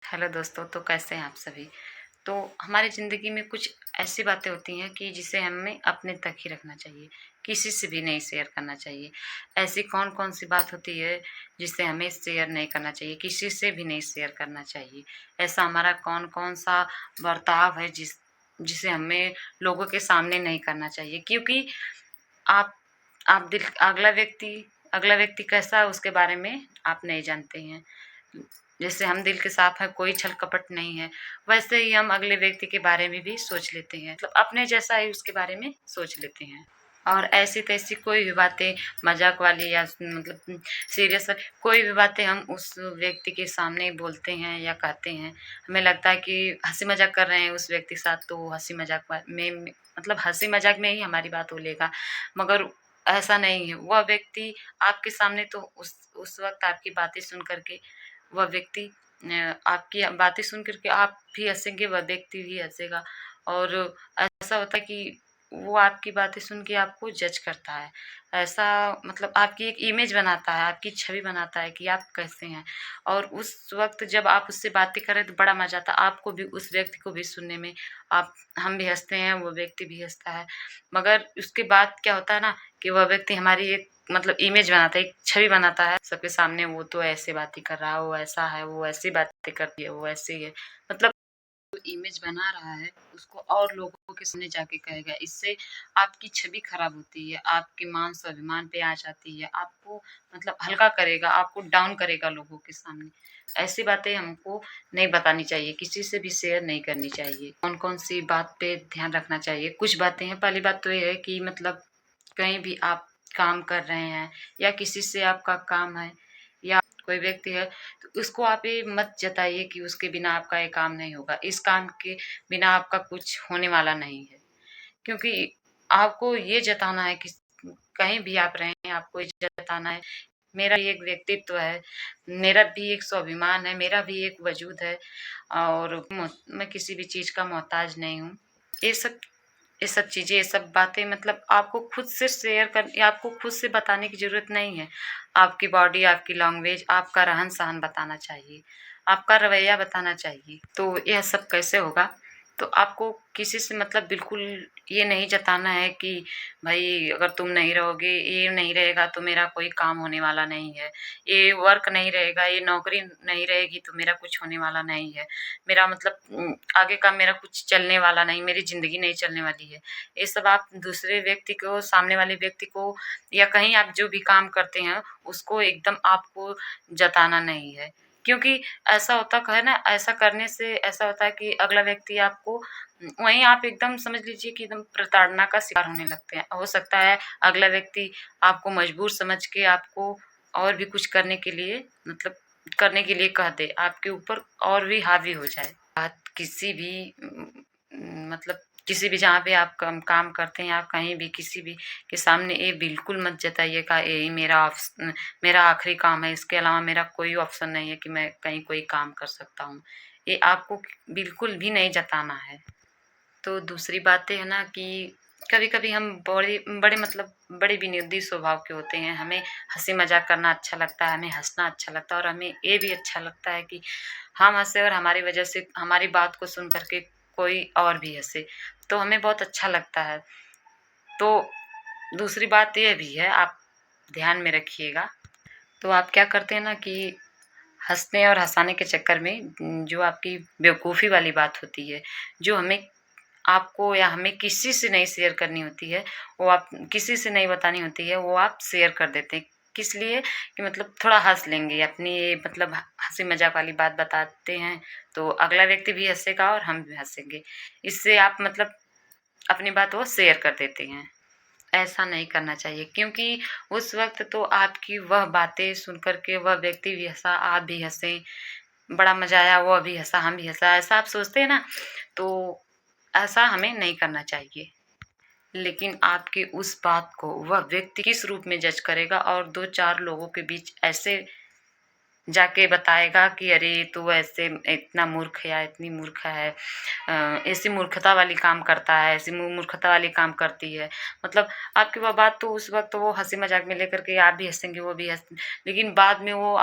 Hello दोस्तों, तो कैसे हैं आप सभी। तो हमारी ज़िंदगी में कुछ ऐसी बातें होती हैं कि जिसे हमें अपने तक ही रखना चाहिए, किसी से भी नहीं शेयर करना चाहिए। ऐसी कौन-कौन सी बात होती है जिसे हमें शेयर नहीं करना चाहिए, किसी से भी नहीं शेयर करना चाहिए। ऐसा हमारा कौन-कौन सा बर्ताव है जिसे हमें लोगों के सामने नहीं करना चाहिए, क्योंकि आप आप दिल अगला व्यक्ति कैसा है उसके बारे में आप नहीं जानते हैं। जैसे हम दिल के साफ हैं, कोई छल कपट नहीं है, वैसे ही हम अगले व्यक्ति के बारे में भी सोच लेते हैं, मतलब अपने जैसा ही उसके बारे में सोच लेते हैं। और ऐसी-तैसी कोई भी बातें मज़ाक वाली या मतलब सीरियस कोई भी बातें हम उस व्यक्ति के सामने बोलते हैं या कहते हैं, हमें लगता है कि हँसी-मज़ाक कर रहे हैं उस व्यक्ति के साथ, तो हँसी-मज़ाक में मतलब हँसी-मज़ाक में ही हमारी बात वो लेगा। मगर ऐसा नहीं है, वह व्यक्ति आपके सामने तो उस वक़्त आपकी बातें सुन कर के वह व्यक्ति आपकी बातें सुन कर के आप भी हँसेंगे, वह व्यक्ति भी हँसेगा। और ऐसा होता है कि वो आपकी बातें सुन के आपको जज करता है। ऐसा मतलब आपकी एक इमेज बनाता है, आपकी छवि बनाता है कि आप कैसे हैं। और उस वक़्त जब आप उससे बातें करें तो बड़ा मज़ा आता है, आपको भी उस व्यक्ति को भी सुनने में। आप हम भी हँसते हैं, वो व्यक्ति भी हँसता है। मगर उसके बाद क्या होता है ना कि वह व्यक्ति हमारी एक मतलब इमेज बनाता है, एक छवि बनाता है सबके सामने, वो तो ऐसे बातें कर रहा है, वो ऐसा है, वो ऐसी बातें करती है, वो ऐसे ही है। मतलब जो इमेज बना रहा है उसको और लोगों के सामने जाके कहेगा। इससे आपकी छवि खराब होती है, आपके मान स्वाभिमान पे आ जाती है, आपको मतलब हल्का करेगा, आपको डाउन करेगा लोगों के सामने। ऐसी बातें हमको नहीं बतानी चाहिए, किसी से भी शेयर नहीं करनी चाहिए। कौन-कौन सी बात पे ध्यान रखना चाहिए? कुछ बातें हैं, पहली बात तो ये है कि मतलब कहीं भी आप काम कर रहे हैं या किसी से आपका काम है या कोई व्यक्ति है, तो उसको आप ये मत जताइए कि उसके बिना आपका ये काम नहीं होगा। इस काम के बिना आपका कुछ होने वाला नहीं है। क्योंकि आपको ये जताना है कि कहीं भी आप रहें, आपको ये जताना है, मेरा ये एक व्यक्तित्व है, मेरा भी एक स्वाभिमान है, मेरा भी एक वजूद है और मैं किसी भी चीज़ का मोहताज नहीं हूँ। ये सब ये सब चीज़ें, ये सब बातें मतलब आपको खुद से शेयर कर या आपको खुद से बताने की ज़रूरत नहीं है। आपकी बॉडी, आपकी लैंग्वेज, आपका रहन-सहन बताना चाहिए, आपका रवैया बताना चाहिए। तो यह सब कैसे होगा? तो आपको किसी से मतलब बिल्कुल ये नहीं जताना है कि भई अगर तुम नहीं रहोगे, ये नहीं रहेगा तो मेरा कोई काम होने वाला नहीं है। ये वर्क नहीं रहेगा, ये नौकरी नहीं रहेगी तो मेरा कुछ होने वाला नहीं है। मेरा मतलब आगे का मेरा कुछ चलने वाला नहीं, मेरी ज़िंदगी नहीं चलने वाली है। ये सब आप दूसरे व्यक्ति को, सामने वाले व्यक्ति को या कहीं आप जो भी काम करते हैं, उसको एकदम आपको जताना नहीं है। क्योंकि ऐसा होता है ना, ऐसा करने से ऐसा होता है कि अगला व्यक्ति आपको वहीं आप एकदम समझ लीजिए कि एकदम प्रताड़ना का शिकार होने लगते हैं। हो सकता है अगला व्यक्ति आपको मजबूर समझ के आपको और भी कुछ करने के लिए मतलब करने के लिए कह दे, आपके ऊपर और भी हावी हो जाए। बात किसी भी मतलब किसी भी जहाँ पे आप काम करते हैं, आप कहीं भी किसी भी के सामने ये बिल्कुल मत जताइएगा यही मेरा आखिरी काम है, इसके अलावा मेरा कोई ऑप्शन नहीं है कि मैं कहीं कोई काम कर सकता हूँ। ये आपको बिल्कुल भी नहीं जताना है। तो दूसरी बातें है ना कि कभी-कभी हम बड़े मतलब बड़े विनोदी स्वभाव के होते हैं। हमें हँसी-मज़ाक करना अच्छा लगता है, हमें हँसना अच्छा लगता है और हमें ये भी अच्छा लगता है कि हम हँसे और हमारी वजह से हमारी बात को सुन कर के कोई और भी हँसे, तो हमें बहुत अच्छा लगता है। तो दूसरी बात ये भी है, आप ध्यान में रखिएगा। तो आप क्या करते हैं ना कि हँसने और हँसाने के चक्कर में जो आपकी बेवकूफ़ी वाली बात होती है, जो आपको या हमें किसी से नहीं शेयर करनी होती है, वो आप किसी से नहीं बतानी होती है, वो आप शेयर कर देते हैं। किस लिए? कि मतलब थोड़ा हँस लेंगे, अपनी ये मतलब हँसी-मज़ाक वाली बात बताते हैं, तो अगला व्यक्ति भी हँसेगा और हम भी हँसेंगे। इससे आप मतलब अपनी बात वो शेयर कर देते हैं। ऐसा नहीं करना चाहिए, क्योंकि उस वक़्त तो आपकी वह बातें सुन कर के वह व्यक्ति भी हँसा, आप भी हँसे, बड़ा मज़ा आया, वह भी हँसा, हम भी हँसा, ऐसा आप सोचते हैं ना, तो ऐसा हमें नहीं करना चाहिए। लेकिन आपकी उस बात को वह व्यक्ति किस रूप में जज करेगा और 2-4 लोगों के बीच ऐसे जाके बताएगा कि अरे ये तो ऐसे इतना मूर्ख है या इतनी मूर्ख है, ऐसी मूर्खता वाली काम करता है, ऐसी मूर्खता वाली काम करती है। मतलब आपकी वह बात तो उस वक़्त वो हँसी मज़ाक में लेकर के आप भी हँसेंगे, वो भी लेकिन बाद में वो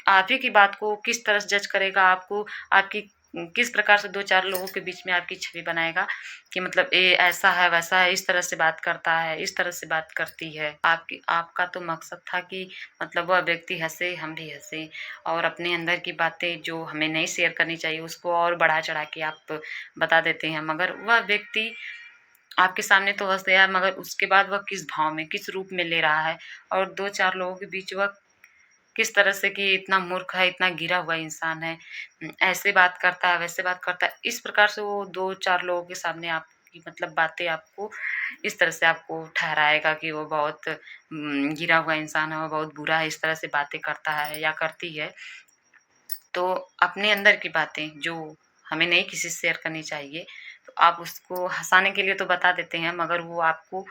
आप ही की बात को किस तरह से जज करेगा, आपको आपकी किस प्रकार से 2-4 लोगों के बीच में आपकी छवि बनाएगा कि मतलब ये ऐसा है, वैसा है, इस तरह से बात करता है, इस तरह से बात करती है। आपकी आपका तो मकसद था कि मतलब वह व्यक्ति हँसे, हम भी हँसें और अपने अंदर की बातें जो हमें नहीं शेयर करनी चाहिए, उसको और बढ़ा-चढ़ा के आप बता देते हैं। मगर वह व्यक्ति आपके सामने तो हँस दिया मगर उसके बाद वह किस भाव में, किस रूप में ले रहा है और 2-4 लोगों के बीच वह किस तरह से कि इतना मूर्ख है, इतना गिरा हुआ इंसान है, ऐसे बात करता है, वैसे बात करता है। इस प्रकार से वो 2-4 लोगों के सामने आपकी मतलब बातें आपको इस तरह से आपको ठहराएगा कि वो बहुत गिरा हुआ इंसान है, वो बहुत बुरा है, इस तरह से बातें करता है या करती है। तो अपने अंदर की बातें जो हमें नहीं किसी से शेयर करनी चाहिए, तो आप उसको हँसाने के लिए तो बता देते हैं मगर वो आपको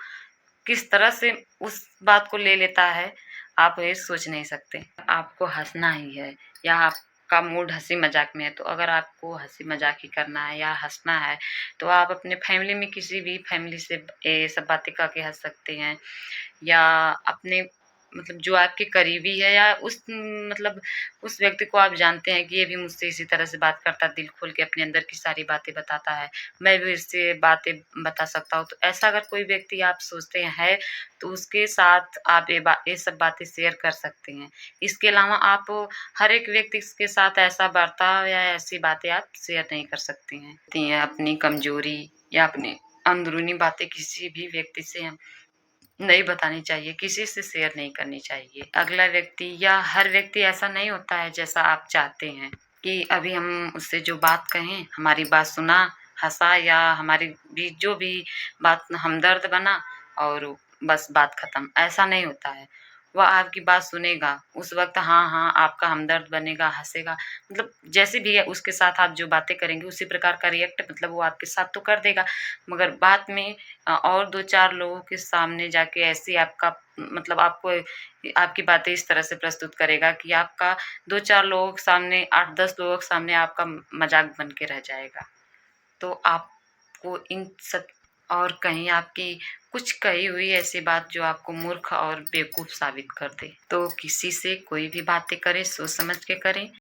किस तरह से उस बात को ले लेता है, आप ये सोच नहीं सकते। आपको हँसना ही है या आपका मूड हँसी-मज़ाक में है, तो अगर आपको हँसी-मज़ाक ही करना है या हँसना है, तो आप अपने फैमिली में किसी भी फैमिली से ये सब बातें करके हँस सकते हैं या अपने मतलब जो आपके करीबी है या मतलब उस व्यक्ति को आप जानते हैं कि ये भी मुझसे इसी तरह से बात करता है, दिल खोल के अपने अंदर की सारी बातें बताता है, मैं भी इससे बातें बता सकता हूँ। तो ऐसा अगर कोई व्यक्ति आप सोचते हैं, तो उसके साथ आप ये सब बातें शेयर कर सकते हैं। इसके अलावा आप हर एक व्यक्ति के साथ ऐसा बर्ताव या ऐसी बातें आप शेयर नहीं कर सकते हैं। अपनी कमज़ोरी या अपनी अंदरूनी बातें किसी भी व्यक्ति से हम नहीं बतानी चाहिए, किसी से शेयर नहीं करनी चाहिए। अगला व्यक्ति या हर व्यक्ति ऐसा नहीं होता है जैसा आप चाहते हैं कि अभी हम उससे जो बात कहें, हमारी बात सुना, हँसा या हमारे बीच जो भी बात हमदर्द बना और बस बात खत्म, ऐसा नहीं होता है। वह आपकी बात सुनेगा, उस वक़्त हाँ, हाँ, आपका हमदर्द बनेगा, हँसेगा, मतलब जैसे भी है उसके साथ आप जो बातें करेंगे उसी प्रकार का रिएक्ट मतलब वो आपके साथ तो कर देगा, मगर बाद में और 2-4 लोगों के सामने जाके ऐसे आपका मतलब आपको आपकी बातें इस तरह से प्रस्तुत करेगा कि आपका 2-4 लोगों के सामने 8-10 लोगों के सामने आपका मज़ाक बन के रह जाएगा। तो आपको इन सब और कहीं आपकी कुछ कही हुई ऐसी बात जो आपको मूर्ख और बेवकूफ़ साबित कर दे। तो किसी से कोई भी बातें करें सोच समझ के करें।